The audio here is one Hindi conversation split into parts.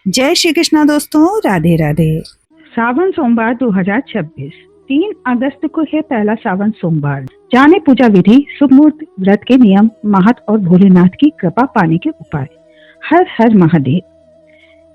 जय श्री कृष्णा दोस्तों, राधे राधे। सावन सोमवार 2026 3 अगस्त को है पहला सावन सोमवार। जाने पूजा विधि, शुभ मुहूर्त, व्रत के नियम, महत्व और भोलेनाथ की कृपा पाने के उपाय। हर हर महादेव।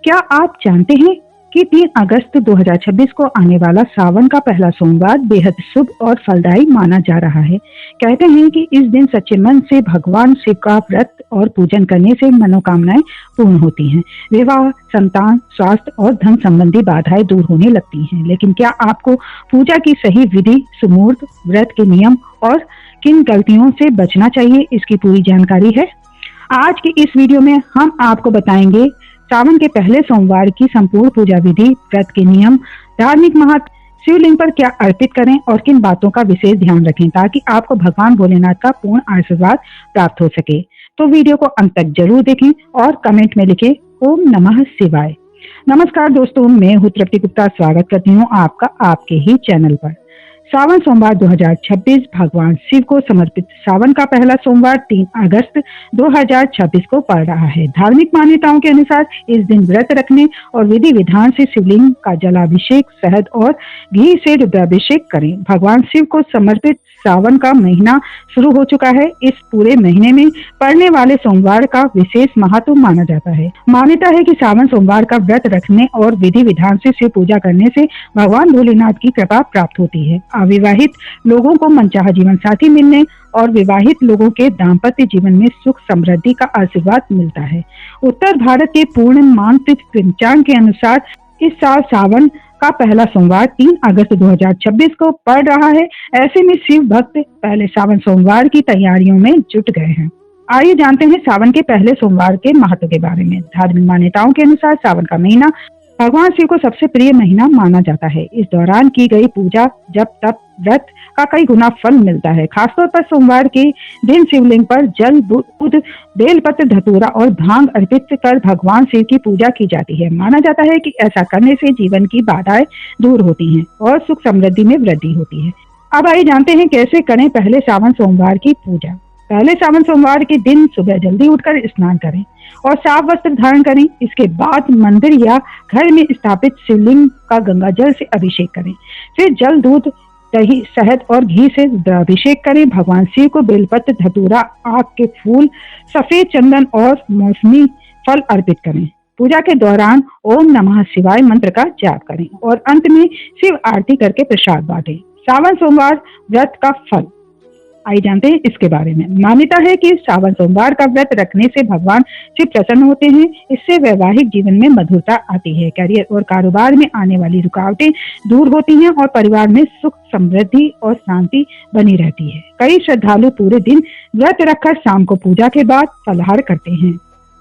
क्या आप जानते हैं कि 3 अगस्त 2026 को आने वाला सावन का पहला सोमवार बेहद शुभ और फलदायी माना जा रहा है। कहते हैं कि इस दिन सच्चे मन से भगवान शिव का व्रत और पूजन करने से मनोकामनाएं पूर्ण होती हैं। विवाह, संतान, स्वास्थ्य और धन संबंधी बाधाएं दूर होने लगती हैं। लेकिन क्या आपको पूजा की सही विधि, सुमुहूर्त, व्रत के नियम और किन गलतियों से बचना चाहिए, इसकी पूरी जानकारी है। आज की इस वीडियो में हम आपको बताएंगे सावन के पहले सोमवार की संपूर्ण पूजा विधि, व्रत के नियम, धार्मिक महत्व, शिवलिंग पर क्या अर्पित करें और किन बातों का विशेष ध्यान रखें ताकि आपको भगवान भोलेनाथ का पूर्ण आशीर्वाद प्राप्त हो सके। तो वीडियो को अंत तक जरूर देखें और कमेंट में लिखें ओम नमः शिवाय। नमस्कार दोस्तों, मैं हूँ तृप्ति गुप्ता। स्वागत करती हूँ आपका आपके ही चैनल पर। सावन सोमवार 2026 भगवान शिव को समर्पित सावन का पहला सोमवार 3 अगस्त 2026 को पड़ रहा है। धार्मिक मान्यताओं के अनुसार इस दिन व्रत रखने और विधि विधान से शिवलिंग का जलाभिषेक, शहद और घी से रुद्राभिषेक करें। भगवान शिव को समर्पित सावन का महीना शुरू हो चुका है। इस पूरे महीने में पड़ने वाले सोमवार का विशेष महत्व माना जाता है। मान्यता है कि सावन सोमवार का व्रत रखने और विधि विधान से शिव पूजा करने से भगवान भोलेनाथ की कृपा प्राप्त होती है। अविवाहित लोगों को मनचाहा जीवन साथी मिलने और विवाहित लोगों के दाम्पत्य जीवन में सुख समृद्धि का आशीर्वाद मिलता है। उत्तर भारत के पूर्ण मानसिक पंचांग के अनुसार इस साल सावन का पहला सोमवार 3 अगस्त 2026 को पड़ रहा है। ऐसे में शिव भक्त पहले सावन सोमवार की तैयारियों में जुट गए हैं। आइए जानते हैं सावन के पहले सोमवार के महत्व के बारे में। धार्मिक मान्यताओं के अनुसार सावन का महीना भगवान शिव को सबसे प्रिय महीना माना जाता है। इस दौरान की गई पूजा, जप, तप, व्रत का कई गुना फल मिलता है। खासतौर पर सोमवार के दिन शिवलिंग पर जल, दूध, बेलपत्र, धतूरा और भांग अर्पित कर भगवान शिव की पूजा की जाती है। माना जाता है कि ऐसा करने से जीवन की बाधाएं दूर होती हैं और सुख समृद्धि में वृद्धि होती है। अब आइए जानते हैं कैसे करें पहले सावन सोमवार की पूजा। पहले सावन सोमवार के दिन सुबह जल्दी उठकर स्नान करें और साफ वस्त्र धारण करें। इसके बाद मंदिर या घर में स्थापित शिवलिंग का गंगा जल से अभिषेक करें। फिर जल, दूध, दही, शहद और घी से रुद्राभिषेक करें। भगवान शिव को बेलपत्र, धतूरा, आक के फूल, सफेद चंदन और मौसमी फल अर्पित करें। पूजा के दौरान ओम नमः शिवाय मंत्र का जाप करें और अंत में शिव आरती करके प्रसाद बांटें। सावन सोमवार व्रत का फल आइए जानते हैं इसके बारे में। मान्यता है कि सावन सोमवार का व्रत रखने से भगवान शिव प्रसन्न होते हैं। इससे वैवाहिक जीवन में मधुरता आती है, करियर और कारोबार में आने वाली रुकावटें दूर होती हैं और परिवार में सुख, समृद्धि और शांति बनी रहती है। कई श्रद्धालु पूरे दिन व्रत रखकर शाम को पूजा के बाद फलाहार करते हैं।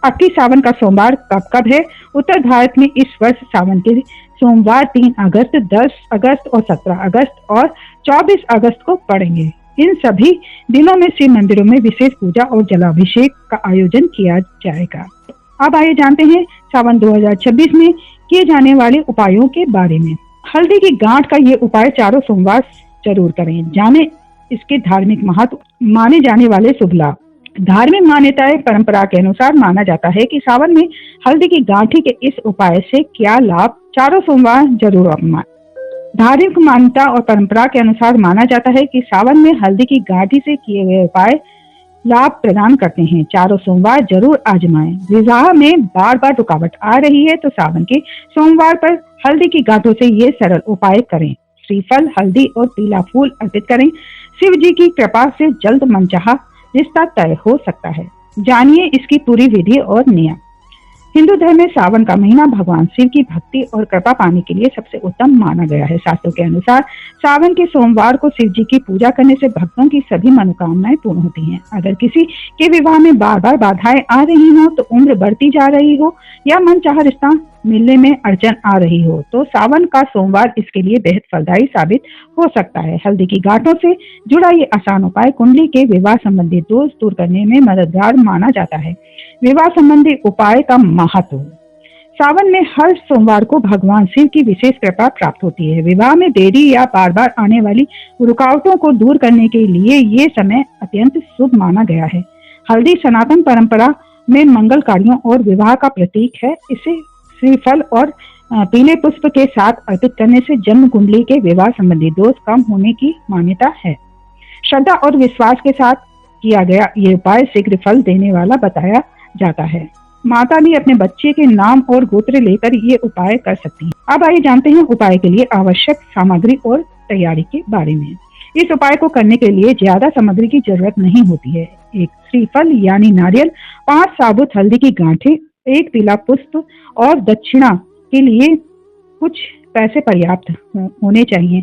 अब की सावन का सोमवार कब है? उत्तर भारत में इस वर्ष सावन के सोमवार 3 अगस्त, 10 अगस्त और 17 अगस्त और 24 अगस्त को पड़ेंगे। इन सभी दिनों में शिव मंदिरों में विशेष पूजा और जलाभिषेक का आयोजन किया जाएगा। अब आइए जानते हैं सावन 2026 में किए जाने वाले उपायों के बारे में। हल्दी की गांठ का ये उपाय चारों सोमवार जरूर करें। जाने इसके धार्मिक महत्व, माने जाने वाले शुभ लाभ। धार्मिक मान्यताएं, परंपरा के अनुसार माना जाता है कि सावन में हल्दी की गांठी के इस उपाय से क्या लाभ, चारों सोमवार जरूर अपनाएं। धार्मिक मान्यता और परंपरा के अनुसार माना जाता है कि सावन में हल्दी की गांठी से किए गए उपाय लाभ प्रदान करते हैं। चारों सोमवार जरूर आजमाएं। विवाह में बार बार रुकावट आ रही है तो सावन के सोमवार पर हल्दी की गांठों से ये सरल उपाय करें। श्रीफल, हल्दी और पीला फूल अर्पित करें। शिव जी की कृपा से जल्द मनचाहा रिश्ता तय हो सकता है। जानिए इसकी पूरी विधि और नियम। हिंदू धर्म में सावन का महीना भगवान शिव की भक्ति और कृपा पाने के लिए सबसे उत्तम माना गया है। शास्त्रों के अनुसार सावन के सोमवार को शिव जी की पूजा करने से भक्तों की सभी मनोकामनाएं पूर्ण होती हैं। अगर किसी के विवाह में बार बार बाधाएं आ रही हो, तो उम्र बढ़ती जा रही हो या मनचाहा रिश्ता मिलने में अड़चन आ रही हो, तो सावन का सोमवार इसके लिए बेहद फलदायी साबित हो सकता है। हल्दी की गांठों से जुड़ा ये आसान उपाय कुंडली के विवाह संबंधी दोष दूर करने में मददगार माना जाता है। विवाह संबंधी उपाय का महत्व। सावन में हर सोमवार को भगवान शिव की विशेष कृपा प्राप्त होती है। विवाह में देरी या बार बार आने वाली रुकावटों को दूर करने के लिए ये समय अत्यंत शुभ माना गया है। हल्दी सनातन परंपरा में मंगल कार्यों और विवाह का प्रतीक है। इसे श्रीफल और पीले पुष्प के साथ अर्पित करने से जन्म कुंडली के विवाह संबंधी दोष कम होने की मान्यता है। श्रद्धा और विश्वास के साथ किया गया ये उपाय शीघ्र फल देने वाला बताया जाता है। माता भी अपने बच्चे के नाम और गोत्र लेकर ये उपाय कर सकती हैं। अब आइए जानते हैं उपाय के लिए आवश्यक सामग्री और तैयारी के बारे में। इस उपाय को करने के लिए ज्यादा सामग्री की जरूरत नहीं होती है। एक श्रीफल यानी नारियल, 5 साबुत हल्दी की गांठें, 1 पीला पुष्प और दक्षिणा के लिए कुछ पैसे पर्याप्त होने चाहिए।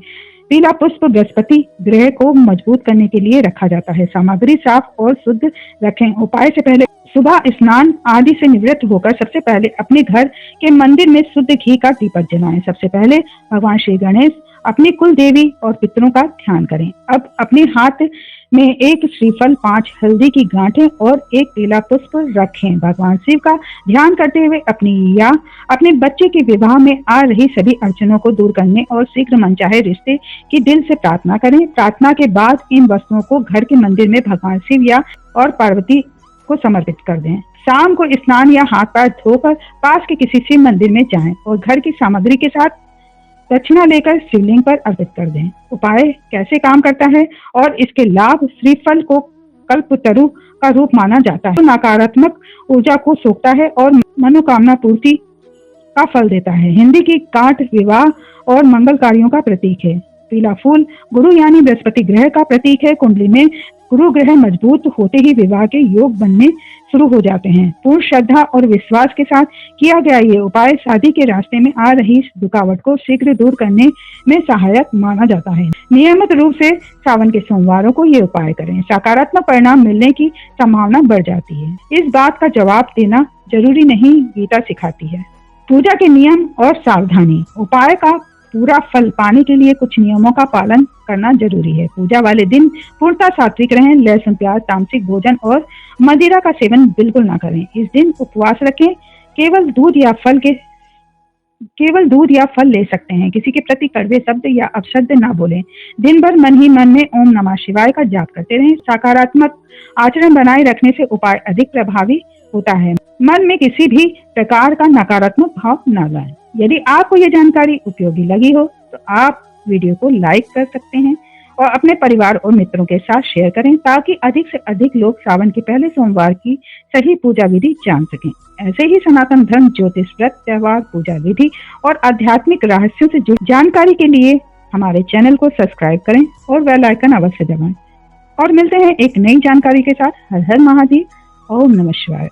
पीला पुष्प बृहस्पति ग्रह को मजबूत करने के लिए रखा जाता है। सामग्री साफ और शुद्ध रखें। उपाय से पहले सुबह स्नान आदि से निवृत्त होकर सबसे पहले अपने घर के मंदिर में शुद्ध घी का दीपक जलाएं। सबसे पहले भगवान श्री गणेश, अपनी कुल देवी और पितरों का ध्यान करें। अब अपने हाथ में 1 श्रीफल, 5 हल्दी की गांठें और 1 पीला पुष्प रखें। भगवान शिव का ध्यान करते हुए अपनी या अपने बच्चे के विवाह में आ रही सभी अड़चनों को दूर करने और शीघ्र मनचाहे रिश्ते की दिल से प्रार्थना करें। प्रार्थना के बाद इन वस्तुओं को घर के मंदिर में भगवान शिव या और पार्वती को समर्पित कर दें। शाम को स्नान या हाथ पैर धोकर पास के किसी शिव मंदिर में जाएं और घर की सामग्री के साथ दक्षिणा लेकर शिवलिंग पर अर्पित कर दें। उपाय कैसे काम करता है और इसके लाभ। श्रीफल को कल्पतरु का रूप माना जाता है, तो नकारात्मक ऊर्जा को सोखता है और मनोकामना पूर्ति का फल देता है। हिंदी की कांट विवाह और मंगल कार्यों का प्रतीक है। पीला फूल गुरु यानी बृहस्पति ग्रह का प्रतीक है। कुंडली में गुरु ग्रह मजबूत होते ही विवाह के योग बनने शुरू हो जाते हैं। पूर्ण श्रद्धा और विश्वास के साथ किया गया ये उपाय शादी के रास्ते में आ रही रुकावट को शीघ्र दूर करने में सहायक माना जाता है। नियमित रूप से सावन के सोमवारों को ये उपाय करें। सकारात्मक परिणाम मिलने की संभावना बढ़ जाती है। इस बात का जवाब देना जरूरी नहीं, गीता सिखाती है। पूजा के नियम और सावधानी। उपाय का पूरा फल पाने के लिए कुछ नियमों का पालन करना जरूरी है। पूजा वाले दिन पूर्णतः सात्विक रहें। लहसुन, प्याज, तामसिक भोजन और मदिरा का सेवन बिल्कुल ना करें। इस दिन उपवास रखें। केवल दूध या फल ले सकते हैं। किसी के प्रति कड़वे शब्द या अपशब्द ना बोलें। दिन भर मन ही मन में ओम नमः शिवाय का जाप करते रहें। सकारात्मक आचरण बनाए रखने से उपाय अधिक प्रभावी होता है। मन में किसी भी प्रकार का नकारात्मक भाव न लाएं। यदि आपको यह जानकारी उपयोगी लगी हो तो आप वीडियो को लाइक कर सकते हैं और अपने परिवार और मित्रों के साथ शेयर करें ताकि अधिक से अधिक लोग सावन के पहले सोमवार की सही पूजा विधि जान सकें। ऐसे ही सनातन धर्म, ज्योतिष, व्रत, त्योहार, पूजा विधि और आध्यात्मिक रहस्यों से जुड़ी जानकारी के लिए हमारे चैनल को सब्सक्राइब करें और बेल आइकन अवश्य दबाएं। और मिलते हैं एक नई जानकारी के साथ। हर हर महादेव। ओम नमः शिवाय।